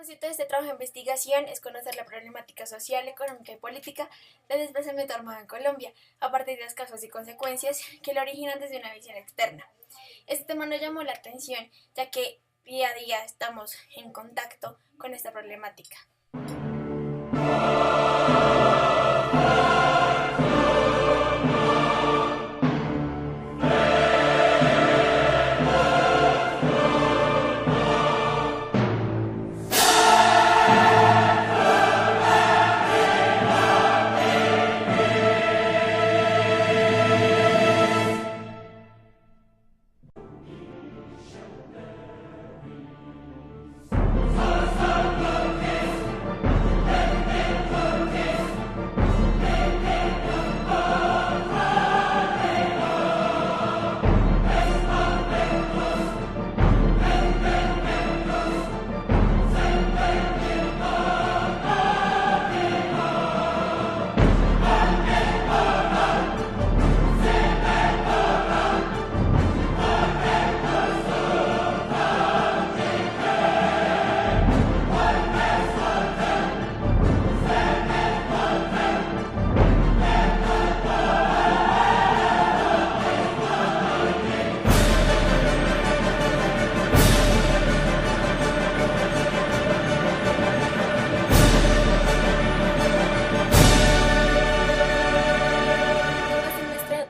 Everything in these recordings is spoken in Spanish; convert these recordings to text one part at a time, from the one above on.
propósito de este trabajo de investigación es conocer la problemática social, económica y política del desplazamiento armado en Colombia, a partir de las causas y consecuencias que lo originan desde una visión externa. Este tema nos llamó la atención, ya que día a día estamos en contacto con esta problemática.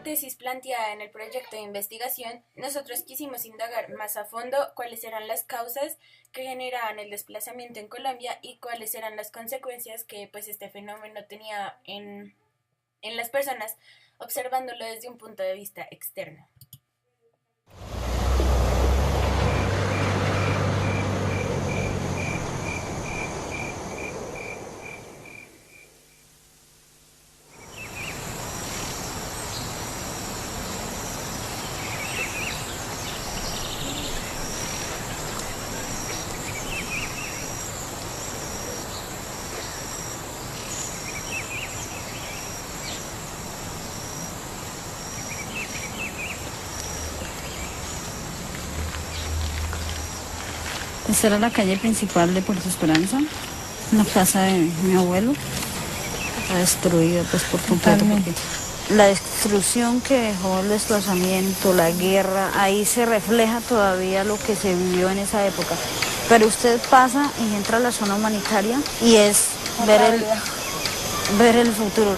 Tesis planteada en el proyecto de investigación, nosotros quisimos indagar más a fondo cuáles eran las causas que generaban el desplazamiento en Colombia y cuáles eran las consecuencias que este fenómeno tenía en las personas, observándolo desde un punto de vista externo. Esta era la calle principal de Puerto Esperanza, la casa de mi abuelo, está destruida por completo. La destrucción que dejó el desplazamiento, la guerra, ahí se refleja todavía lo que se vivió en esa época. Pero usted pasa y entra a la zona humanitaria y es ver el futuro.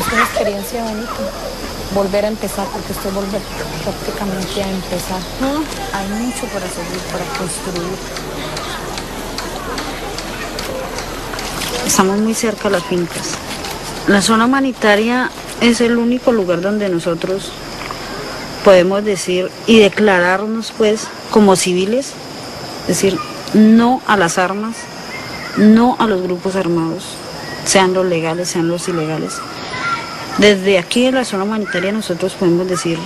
Es una experiencia bonita. Volver a empezar, porque esto es volver prácticamente a empezar. Hay mucho para seguir, para construir. Estamos muy cerca de las fincas. La zona humanitaria es el único lugar donde nosotros podemos decir y declararnos como civiles, es decir, no a las armas, no a los grupos armados, sean los legales, sean los ilegales. Desde aquí en la zona humanitaria nosotros podemos decir,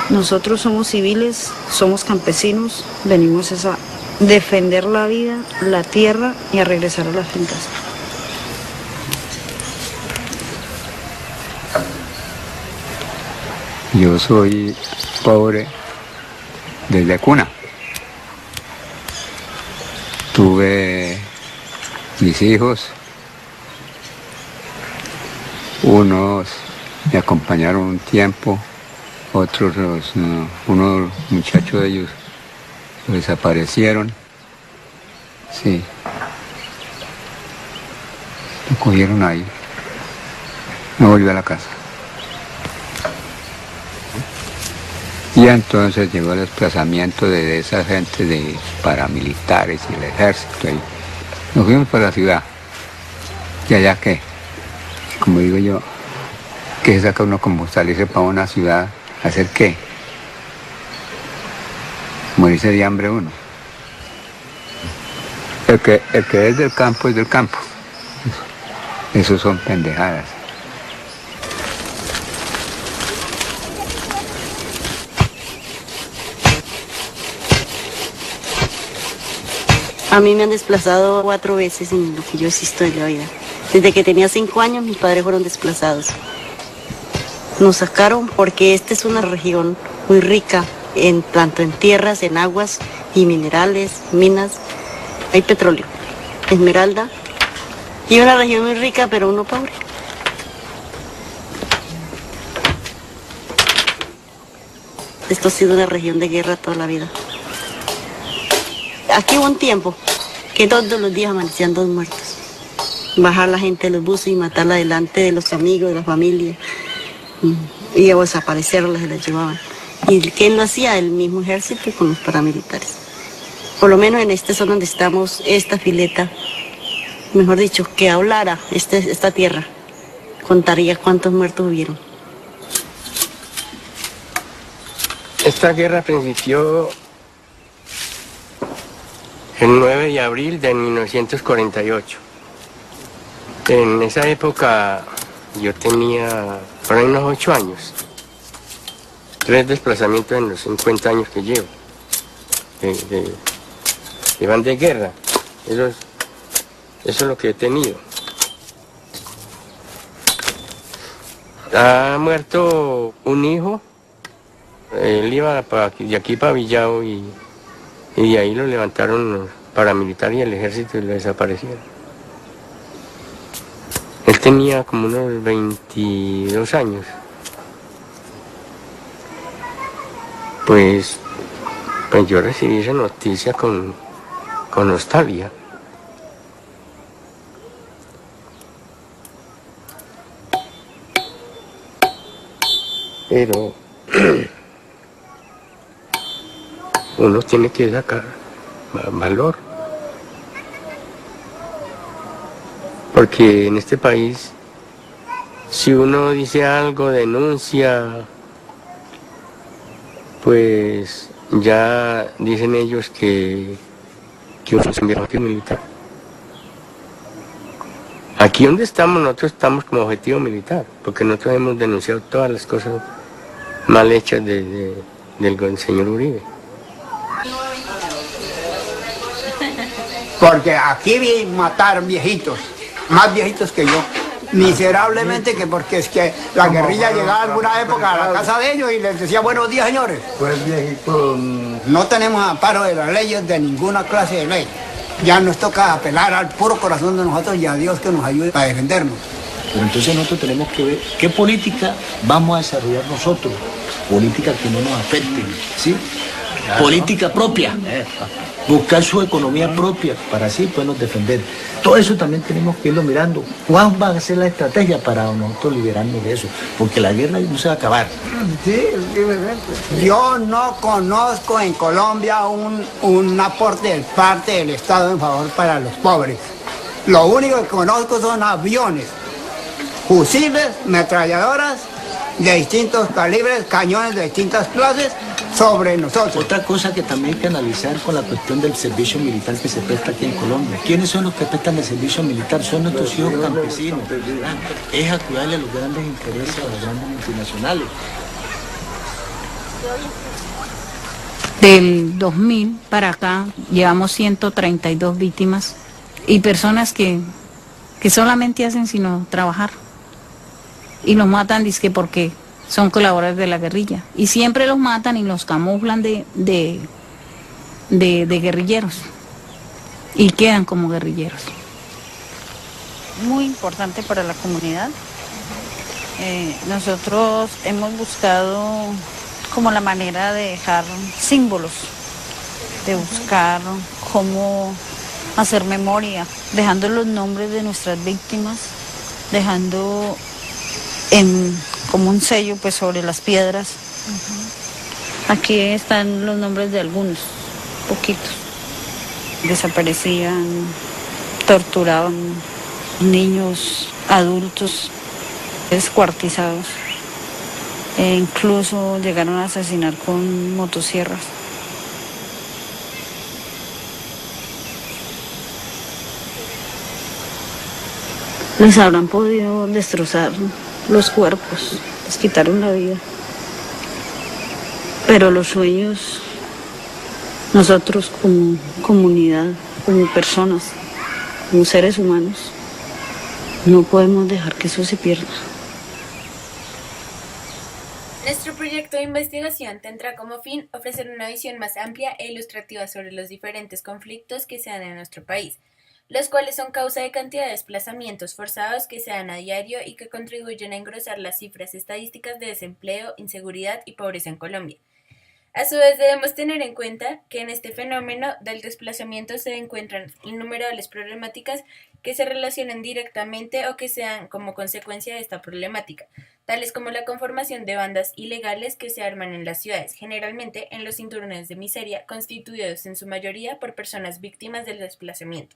nosotros somos civiles, somos campesinos, venimos a defender la vida, la tierra y a regresar a las fincas. Yo soy pobre desde cuna. Tuve mis hijos. Unos me acompañaron un tiempo, otros, unos muchachos de ellos desaparecieron. Sí, lo cogieron ahí, no volvió a la casa. Y entonces llegó el desplazamiento de esa gente de paramilitares y el ejército. Y nos fuimos para la ciudad. ¿Y allá qué? Como digo yo, ¿qué saca uno como salirse para una ciudad? ¿Hacer qué? Morirse de hambre uno. El que es del campo es del campo. Eso son pendejadas. A mí me han desplazado 4 veces en lo que yo existo en la vida. Desde que tenía 5 años, mis padres fueron desplazados. Nos sacaron porque esta es una región muy rica, tanto en tierras, en aguas y minerales, minas. Hay petróleo, esmeralda, y una región muy rica, pero uno pobre. Esto ha sido una región de guerra toda la vida. Aquí hubo un tiempo que todos los días amanecían 2 muertos. Bajar la gente de los buses y matarla delante de los amigos, de la familia. Y a desaparecerlas, se las llevaban. ¿Y quién lo hacía? El mismo ejército con los paramilitares. Por lo menos en esta zona donde estamos, esta fileta, mejor dicho, que hablara esta tierra, contaría cuántos muertos hubieron. Esta guerra principió el 9 de abril de 1948. En esa época yo tenía por ahí unos 8 años. 3 desplazamientos en los 50 años que llevo. Que van de guerra. Eso es lo que he tenido. Ha muerto un hijo. Él iba de aquí para Villao y de ahí lo levantaron los paramilitares y el ejército y lo desaparecieron. Él tenía como unos 22 años. Pues yo recibí esa noticia con nostalgia. Pero uno tiene que sacar valor. Porque en este país, si uno dice algo, denuncia, pues ya dicen ellos que uno es un objetivo militar. Aquí donde estamos, nosotros estamos como objetivo militar, porque nosotros hemos denunciado todas las cosas mal hechas del señor Uribe. Porque aquí mataron viejitos, más viejitos que yo, miserablemente, que porque es que la guerrilla llegaba alguna época a la casa de ellos y les decía buenos días, señores. Pues viejito. No tenemos amparo de las leyes, de ninguna clase de ley. Ya nos toca apelar al puro corazón de nosotros y a Dios que nos ayude para defendernos. Pero entonces nosotros tenemos que ver qué política vamos a desarrollar nosotros. Política que no nos afecte, ¿sí? Claro. Política propia. Buscar su economía propia para así podernos defender. Todo eso también tenemos que irlo mirando. ¿Cuál va a ser la estrategia para nosotros liberarnos de eso? Porque la guerra no se va a acabar. Sí, yo no conozco en Colombia un aporte de parte del Estado en favor para los pobres. Lo único que conozco son aviones, fusiles, metralladoras de distintos calibres, cañones de distintas clases sobre nosotros. Otra cosa que también hay que analizar con la cuestión del servicio militar que se presta aquí en Colombia. ¿Quiénes son los que prestan el servicio militar? Son nuestros hijos campesinos. Es a cuidarle a los grandes intereses a las grandes multinacionales. Del 2000 para acá llevamos 132 víctimas y personas que solamente hacen sino trabajar. Y los matan dizque porque son colaboradores de la guerrilla. Y siempre los matan y los camuflan de guerrilleros. Y quedan como guerrilleros. Muy importante para la comunidad. Nosotros hemos buscado como la manera de dejar símbolos, de buscar cómo hacer memoria, dejando los nombres de nuestras víctimas, dejando como un sello pues sobre las piedras. Aquí están los nombres de algunos, poquitos. Desaparecían, torturaban niños, adultos, descuartizados. E incluso llegaron a asesinar con motosierras. Les habrán podido destrozar los cuerpos, les quitaron la vida. Pero los sueños, nosotros como comunidad, como personas, como seres humanos, no podemos dejar que eso se pierda. Nuestro proyecto de investigación tendrá como fin ofrecer una visión más amplia e ilustrativa sobre los diferentes conflictos que se dan en nuestro país, los cuales son causa de cantidad de desplazamientos forzados que se dan a diario y que contribuyen a engrosar las cifras estadísticas de desempleo, inseguridad y pobreza en Colombia. A su vez, debemos tener en cuenta que en este fenómeno del desplazamiento se encuentran innumerables problemáticas que se relacionan directamente o que sean como consecuencia de esta problemática, tales como la conformación de bandas ilegales que se arman en las ciudades, generalmente en los cinturones de miseria, constituidos en su mayoría por personas víctimas del desplazamiento.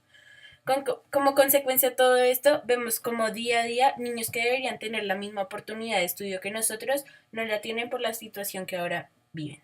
Como consecuencia de todo esto, vemos como día a día niños que deberían tener la misma oportunidad de estudio que nosotros no la tienen por la situación que ahora viven.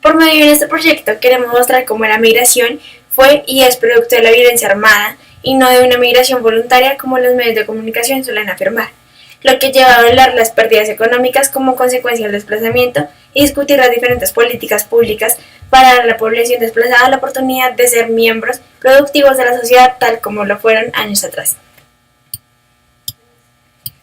Por medio de este proyecto queremos mostrar cómo la migración fue y es producto de la violencia armada y no de una migración voluntaria como los medios de comunicación suelen afirmar, lo que lleva a hablar las pérdidas económicas como consecuencia del desplazamiento y discutir las diferentes políticas públicas para dar a la población desplazada la oportunidad de ser miembros productivos de la sociedad tal como lo fueron años atrás.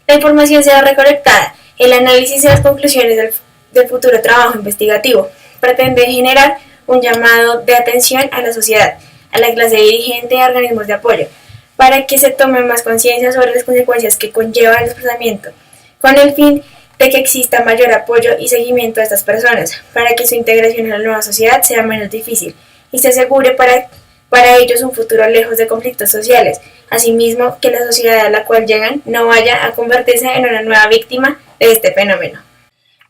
La información será recolectada, el análisis y las conclusiones del futuro trabajo investigativo pretende generar un llamado de atención a la sociedad, a la clase dirigente y a organismos de apoyo, para que se tome más conciencia sobre las consecuencias que conlleva el desplazamiento, con el fin de que exista mayor apoyo y seguimiento a estas personas, para que su integración en la nueva sociedad sea menos difícil y se asegure para ellos un futuro lejos de conflictos sociales. Asimismo, que la sociedad a la cual llegan no vaya a convertirse en una nueva víctima de este fenómeno.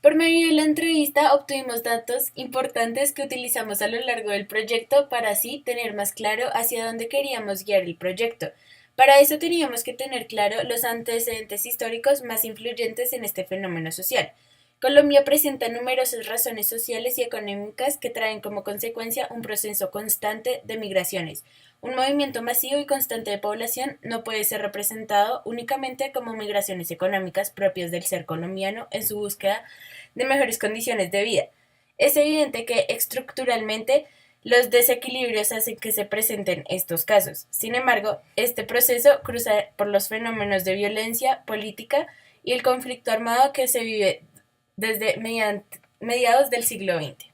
Por medio de la entrevista obtuvimos datos importantes que utilizamos a lo largo del proyecto para así tener más claro hacia dónde queríamos guiar el proyecto. Para eso teníamos que tener claro los antecedentes históricos más influyentes en este fenómeno social. Colombia presenta numerosas razones sociales y económicas que traen como consecuencia un proceso constante de migraciones. Un movimiento masivo y constante de población no puede ser representado únicamente como migraciones económicas propias del ser colombiano en su búsqueda de mejores condiciones de vida. Es evidente que estructuralmente los desequilibrios hacen que se presenten estos casos. Sin embargo, este proceso cruza por los fenómenos de violencia política y el conflicto armado que se vive desde mediados del siglo XX.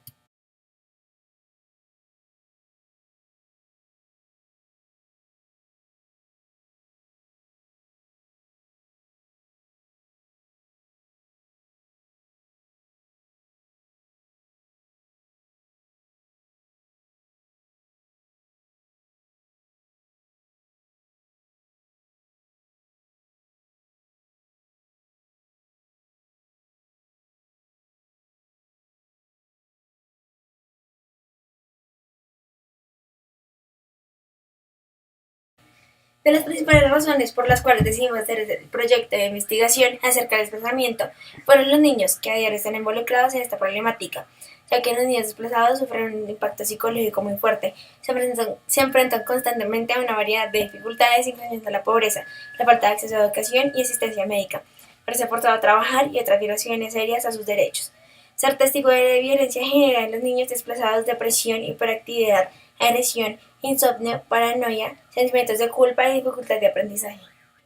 De las principales razones por las cuales decidimos hacer el proyecto de investigación acerca del desplazamiento fueron los niños que a diario están involucrados en esta problemática, ya que los niños desplazados sufren un impacto psicológico muy fuerte, se enfrentan constantemente a una variedad de dificultades, incluyendo la pobreza, la falta de acceso a educación y asistencia médica, verse forzado a trabajar y otras violaciones serias a sus derechos. Ser testigo de violencia genera en los niños desplazados depresión, hiperactividad, agresión, insomnio, paranoia, sentimientos de culpa y dificultad de aprendizaje.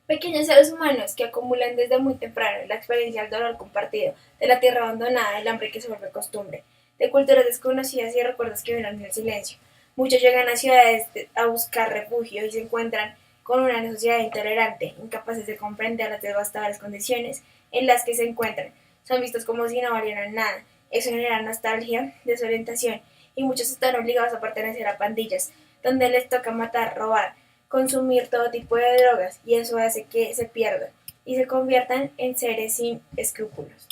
Pequeños seres humanos que acumulan desde muy temprano la experiencia del dolor compartido, de la tierra abandonada, del hambre que se vuelve costumbre, de culturas desconocidas y recuerdos que viven en el silencio. Muchos llegan a ciudades a buscar refugio y se encuentran con una sociedad intolerante, incapaces de comprender las devastadoras condiciones en las que se encuentran. Son vistos como si no valieran nada. Eso genera nostalgia, desorientación y muchos están obligados a pertenecer a pandillas, donde les toca matar, robar, consumir todo tipo de drogas, y eso hace que se pierdan y se conviertan en seres sin escrúpulos.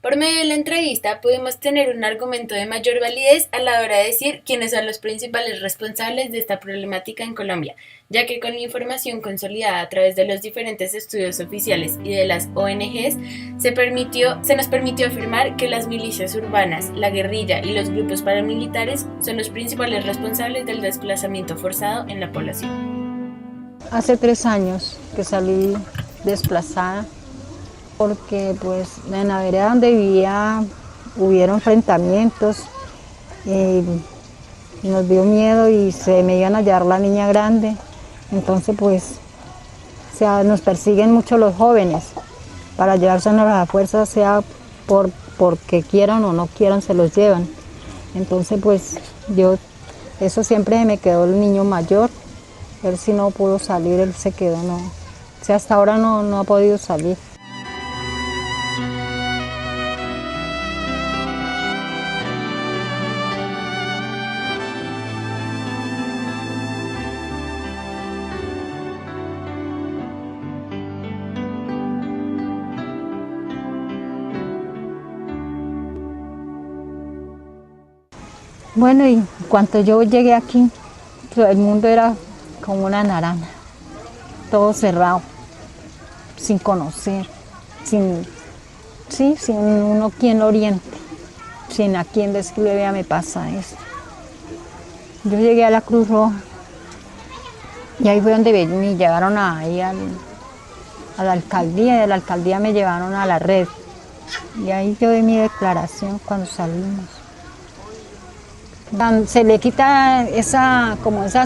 Por medio de la entrevista pudimos tener un argumento de mayor validez a la hora de decir quiénes son los principales responsables de esta problemática en Colombia, ya que con la información consolidada a través de los diferentes estudios oficiales y de las ONGs se nos permitió afirmar que las milicias urbanas, la guerrilla y los grupos paramilitares son los principales responsables del desplazamiento forzado en la población. Hace 3 años que salí desplazada porque pues en la vereda donde vivía hubieron enfrentamientos y nos dio miedo y se me iban a llevar la niña grande. Entonces pues nos persiguen mucho los jóvenes para llevársenos a la fuerza, sea porque quieran o no quieran, se los llevan. Entonces pues eso siempre me quedó el niño mayor. Él sí no pudo salir, él se quedó, no. O sea, hasta ahora no ha podido salir. Bueno, y cuando yo llegué aquí, el mundo era como una naranja, todo cerrado, sin conocer, sin uno quien lo oriente. sin a quien decirle, vea, me pasa esto. Yo llegué a la Cruz Roja y ahí fue donde me llevaron ahí a la alcaldía, y de la alcaldía me llevaron a la red. Y ahí yo di mi declaración cuando salimos. Se le quita esa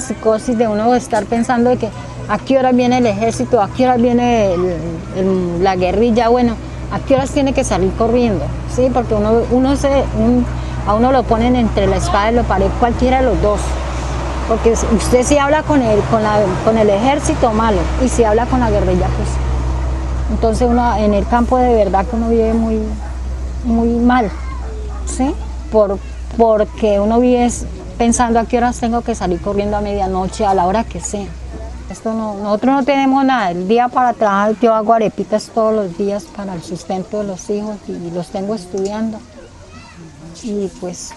psicosis de uno estar pensando de que a qué hora viene el ejército, a qué hora viene la guerrilla, bueno, a qué horas tiene que salir corriendo, ¿sí? Porque a uno lo ponen entre la espada y la pared, cualquiera de los dos. Porque usted si habla con el ejército, malo, y si habla con la guerrilla, pues. Entonces uno en el campo de verdad que uno vive muy, muy mal, ¿sí? Porque uno vive pensando a qué horas tengo que salir corriendo a medianoche, a la hora que sea. Nosotros no tenemos nada, el día para trabajar yo hago arepitas todos los días para el sustento de los hijos y los tengo estudiando. Y pues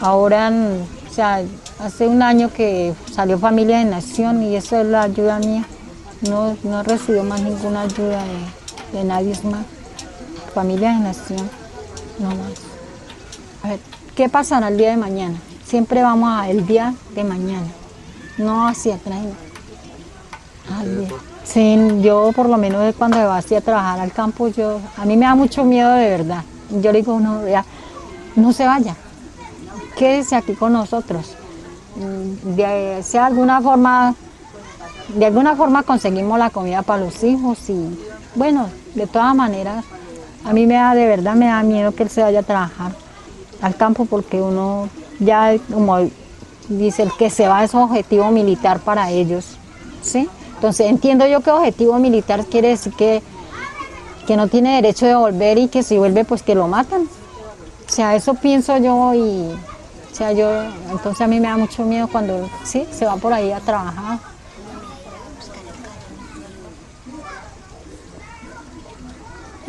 ahora, o sea, hace un año que salió Familia de Nación y eso es la ayuda mía. No recibió más ninguna ayuda de nadie más. Familia de Nación, no más. A ver, ¿qué pasará el día de mañana? Siempre vamos al día de mañana, no hacia atrás. Sí, yo por lo menos cuando me voy a trabajar al campo, a mí me da mucho miedo de verdad. Yo le digo, no se vaya, quédese aquí con nosotros. De alguna forma conseguimos la comida para los hijos y bueno, de todas maneras, a mí de verdad me da miedo que él se vaya a trabajar al campo porque uno ya, como dice, el que se va es objetivo militar para ellos, ¿sí? Entonces entiendo yo que objetivo militar quiere decir que no tiene derecho de volver y que si vuelve pues que lo matan. O sea, eso pienso yo entonces a mí me da mucho miedo cuando sí, se va por ahí a trabajar.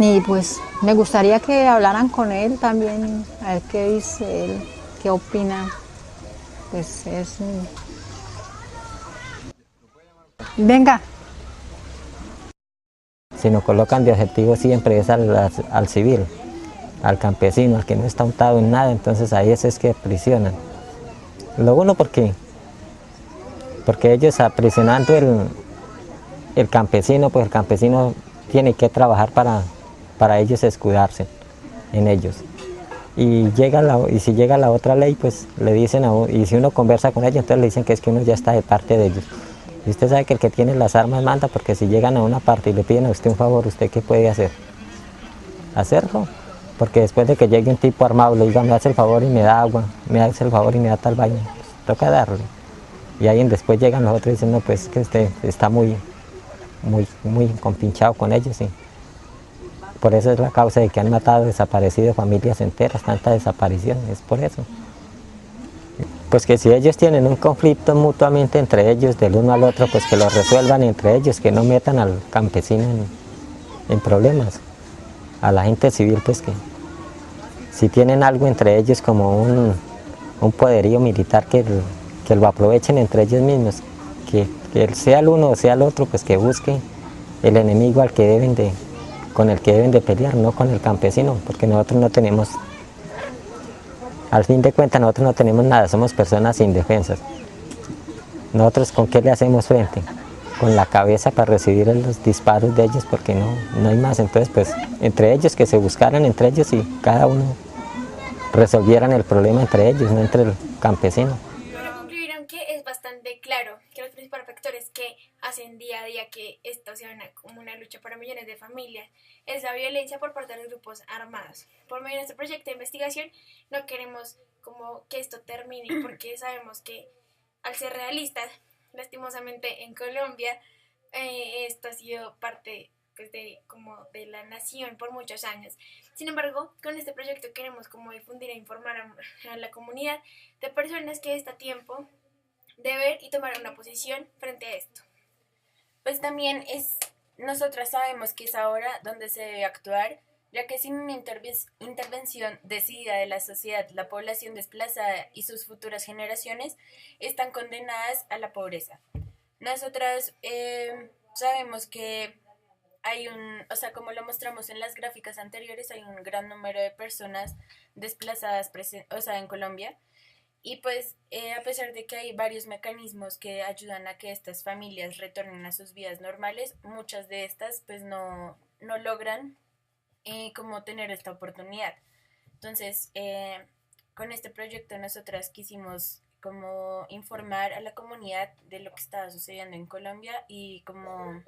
Y pues me gustaría que hablaran con él también, a ver qué dice él, qué opina. Pues Venga. Si nos colocan de objetivo siempre es al civil, al campesino, al que no está untado en nada, entonces ahí es que aprisionan. Lo uno porque ellos aprisionando el campesino, pues el campesino tiene que trabajar para ellos escudarse en ellos. Y si llega la otra ley, pues le dicen a uno, y si uno conversa con ellos, entonces le dicen que es que uno ya está de parte de ellos. Y usted sabe que el que tiene las armas manda, porque si llegan a una parte y le piden a usted un favor, ¿usted qué puede hacer? Hacerlo. Porque después de que llegue un tipo armado, le diga, me hace el favor y me da agua, me hace el favor y me da tal vaina, pues, toca darle. Y ahí después llegan los otros y dicen, no, pues que usted está muy compinchado con ellos, sí. Por eso es la causa de que han matado, desaparecido familias enteras, tanta desaparición, es por eso. Pues que si ellos tienen un conflicto mutuamente entre ellos, del uno al otro, pues que lo resuelvan entre ellos, que no metan al campesino en problemas. A la gente civil, pues que si tienen algo entre ellos como un poderío militar, que lo aprovechen entre ellos mismos, que sea el uno o sea el otro, pues que busquen el enemigo con el que deben de pelear, no con el campesino, porque nosotros no tenemos, al fin de cuentas nosotros no tenemos nada, somos personas indefensas. Nosotros ¿con qué le hacemos frente? Con la cabeza para recibir los disparos de ellos, porque no hay más. Entonces pues entre ellos, que se buscaran entre ellos y cada uno resolvieran el problema entre ellos, no entre el campesino. Concluyeron que es bastante claro que los principales factores que hacen día a día que esto sea como una lucha para millones de familias es la violencia por parte de los grupos armados. Por medio de este proyecto de investigación no queremos como que esto termine, porque sabemos que al ser realistas, lastimosamente en Colombia esto ha sido parte pues de la nación por muchos años. Sin embargo, con este proyecto queremos como difundir e informar a la comunidad de personas que está a tiempo de ver y tomar una posición frente a esto. Pues también nosotras sabemos que es ahora donde se debe actuar, ya que sin una intervención decidida de la sociedad, la población desplazada y sus futuras generaciones están condenadas a la pobreza. Nosotras sabemos que o sea, como lo mostramos en las gráficas anteriores, hay un gran número de personas desplazadas, o sea, en Colombia. Y pues a pesar de que hay varios mecanismos que ayudan a que estas familias retornen a sus vidas normales, muchas de estas pues no logran como tener esta oportunidad. Entonces, con este proyecto nosotras quisimos como informar a la comunidad de lo que estaba sucediendo en Colombia y como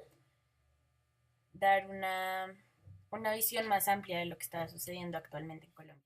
dar una visión más amplia de lo que estaba sucediendo actualmente en Colombia.